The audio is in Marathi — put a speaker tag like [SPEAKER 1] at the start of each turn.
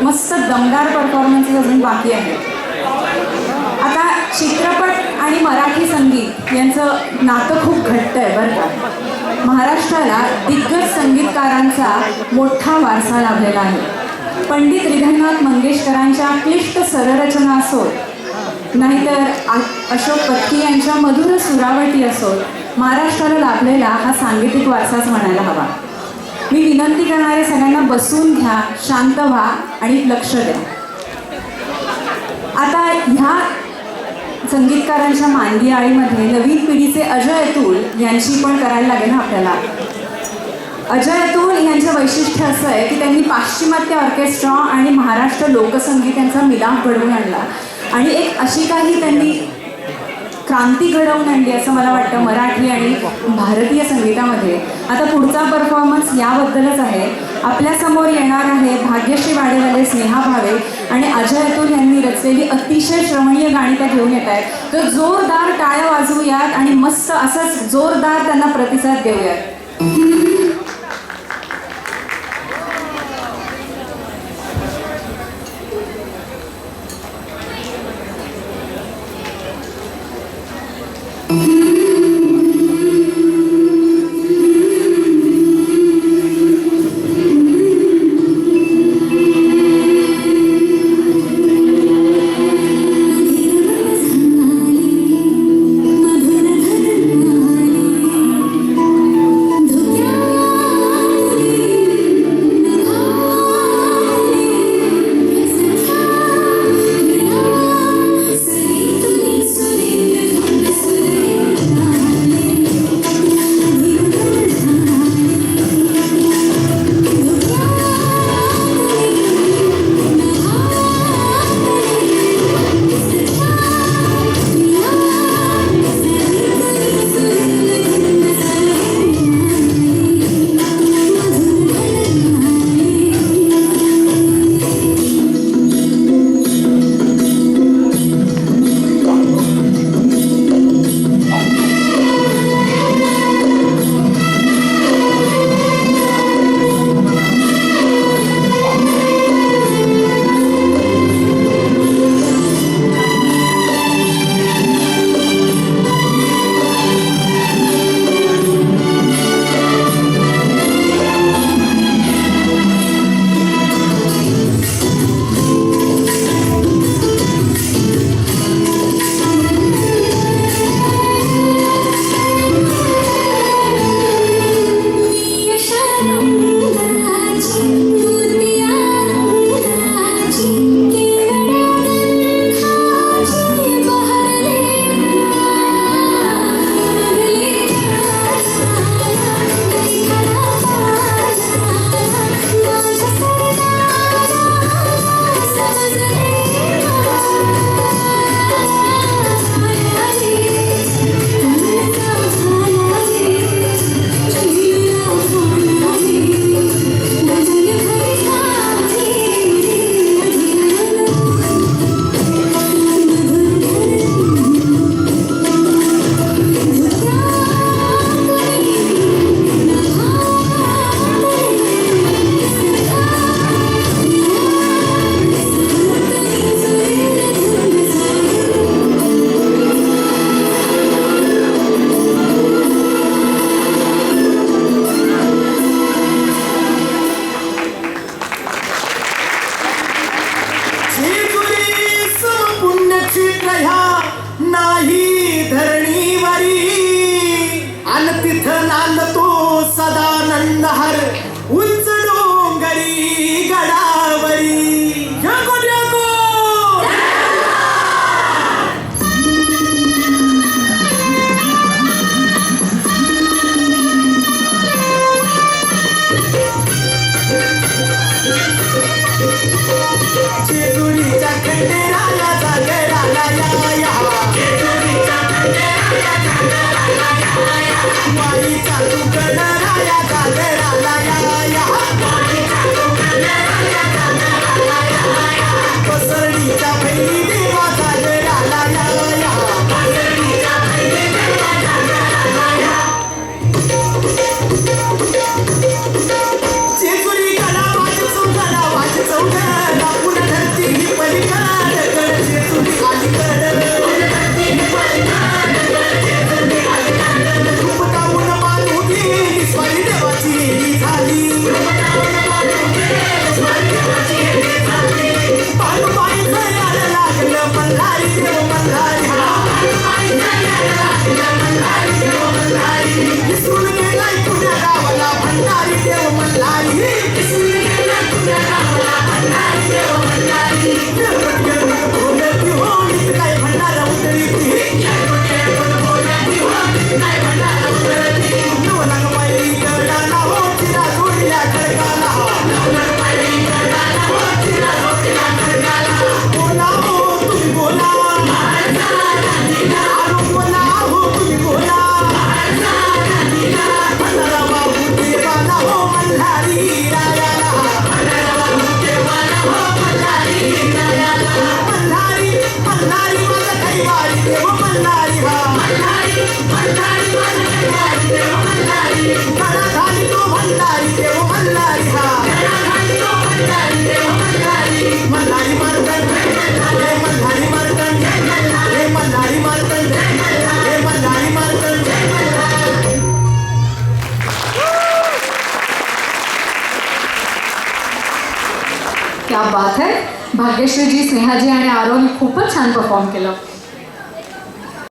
[SPEAKER 1] मस्त दमदार परफॉर्मन्सेस अजून बाकी आहेत. आता चित्रपट आणि मराठी संगीत यांचं नातं खूप घट्ट आहे बरं का. महाराष्ट्राला दिग्गज संगीतकारांचा मोठा वारसा लाभलेला आहे. पंडित हृदयनाथ मंगेशकरांच्या क्लिष्ट सररचना असोत, नाहीतर अशोक पत्की यांच्या मधुर सुरावटी असोत, महाराष्ट्राला लाभलेला हा सांगीतिक वारसाच म्हणायला हवा. मी विनंती करणारे सगळ्यांना बसून घ्या, शांत व्हा आणि लक्ष द्या. आता ह्या संगीतकारांच्या मांदी आळीमध्ये नवीन पिढीचे अजय अतुल यांची पण करायला लागेल ना आपल्याला. अजय अतुल यांचं वैशिष्ट्य असं आहे की त्यांनी पाश्चिमात्य ऑर्केस्ट्रा आणि महाराष्ट्र लोकसंगीत यांचा मिलाप घडवून आणला आणि एक अशी काही त्यांनी क्रांती घडवून आणली असं मला वाटतं मराठी आणि भारतीय संगीतामध्ये. आता पुढचा परफॉर्मन्स याबद्दलच आहे. आपल्यासमोर येणार आहे भाग्यश्री वाडेवाले, स्नेहा भावे आणि अजय अतुल यांनी रचलेली अतिशय श्रवणीय गाणी त्या घेऊन येत आहेत. तर जोरदार टाळ्या वाजवूयात आणि मस्त असंच जोरदार त्यांना प्रतिसाद देऊयात.
[SPEAKER 2] जेजुरी गडावाच चौघडा क्या बात है. भाग्यश्रीजी, स्नेहाजी आणि आरोन खूपच छान परफॉर्म केलं.